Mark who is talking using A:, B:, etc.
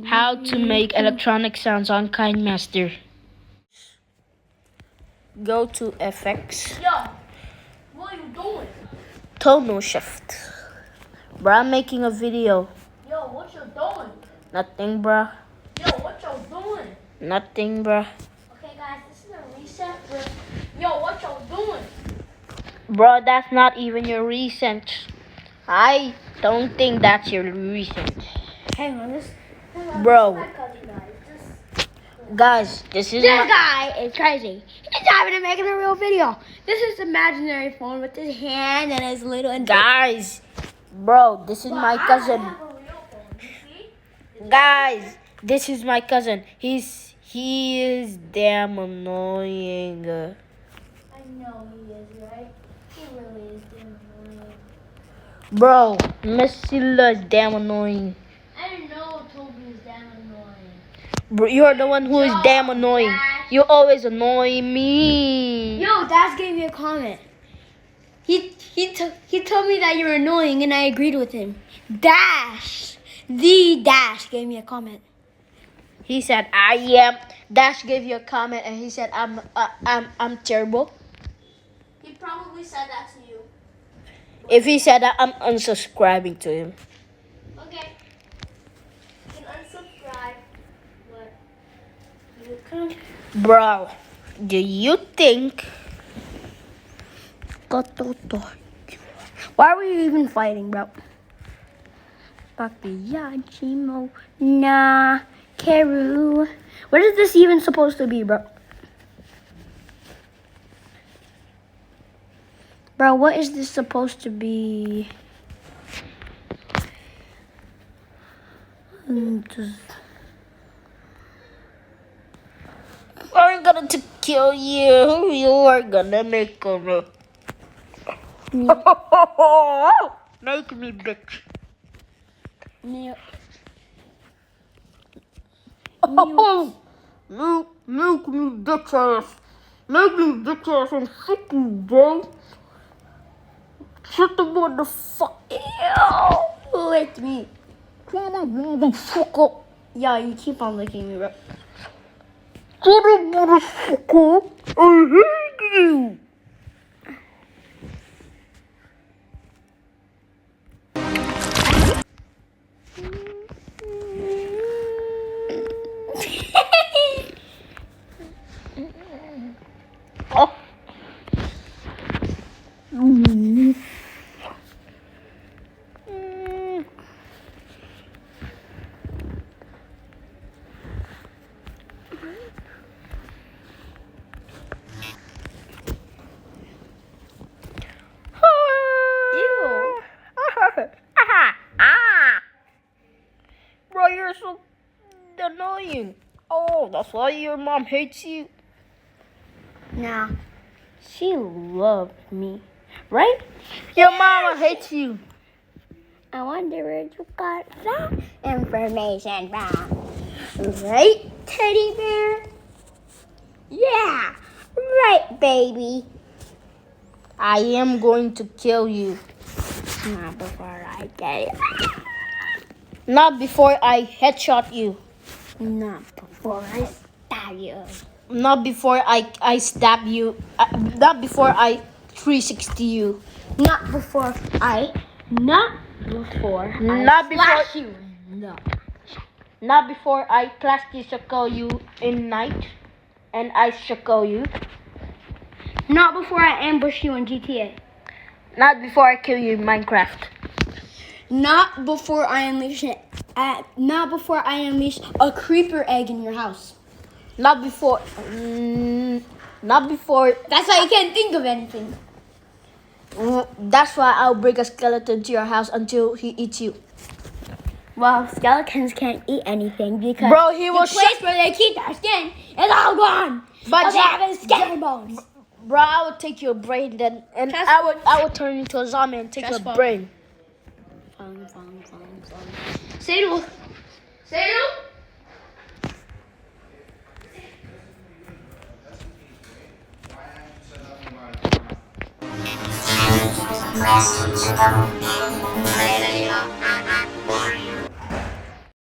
A: How to make electronic sounds on KineMaster. Go to FX.
B: Yo, what are you doing?
A: Tonal shift. Bruh, I'm making a video.
B: Yo, what you doing?
A: Nothing, bruh.
B: Yo, what you doing?
A: Nothing, bruh.
B: Okay, guys, this is a reset. Yo, what you doing?
A: Bro, that's not even your recent. I don't think that's your recent.
B: Hang on, this.
A: Bro.
B: This is my cousin,
A: Guys, this is
B: This
A: my...
B: guy is crazy. He's not even making a real video. This is imaginary phone with his hand and his little.
A: Guys, bro, this is my cousin. Guys, this is my cousin. He is damn annoying.
B: I know he is, right? He really is damn annoying.
A: Bro, Messila is damn annoying.
B: I didn't know Toby is damn annoying.
A: Bro, you're the one who is damn annoying. You always annoy me.
B: Yo, Dash gave me a comment. He told me that you're annoying, and I agreed with him. Dash gave me a comment.
A: He said I am. Dash gave you a comment, and he said I'm terrible.
B: He probably said that to you.
A: If he said that, I'm unsubscribing to him.
B: Okay. You can unsubscribe. What? You can.
A: Bro, do you think?
B: Why are we even fighting, bro? Papiagimo na Keru. What is this even supposed to be, bro? Bro, what is this supposed to be?
A: I'm gonna to kill you. You are gonna make me. Make me bitch.
B: Milk.
A: Make me bitch ass. Make me bitch ass and fuck you, bro. Shut the motherfucker.
B: Ew, licked me.
A: Motherfucker.
B: Yeah, you keep on licking me, bro.
A: Shut the motherfucker. I hate you. Oh. Bro, you're so annoying. Oh, that's why your mom hates you.
B: Nah, she loved me, right?
A: Your mama hates you.
B: I wonder where you got that information from. Right, teddy bear? Yeah, right, baby.
A: I am going to kill you.
B: Not before I get it.
A: Not before I headshot you.
B: Not before I stab you.
A: Not before I stab you. Not before I 360 you.
B: Not before I slash you. No.
A: Not before I plastic shackle you in night and I shackle you.
B: Not before I ambush you in GTA.
A: Not before I kill you in Minecraft.
B: Not before I unleash it. Not before I unleash a creeper egg in your house.
A: Not before. Not before.
B: That's why you can't think of anything.
A: That's why I'll bring a skeleton to your house until he eats you.
B: Well, skeletons can't eat anything because
A: Bro, he will
B: the place where they keep their skin is all gone.
A: But
B: they have skeleton bones.
A: Bro, I will take your brain then, and I will turn you into a zombie and take your brain.
B: Sadu.
C: Message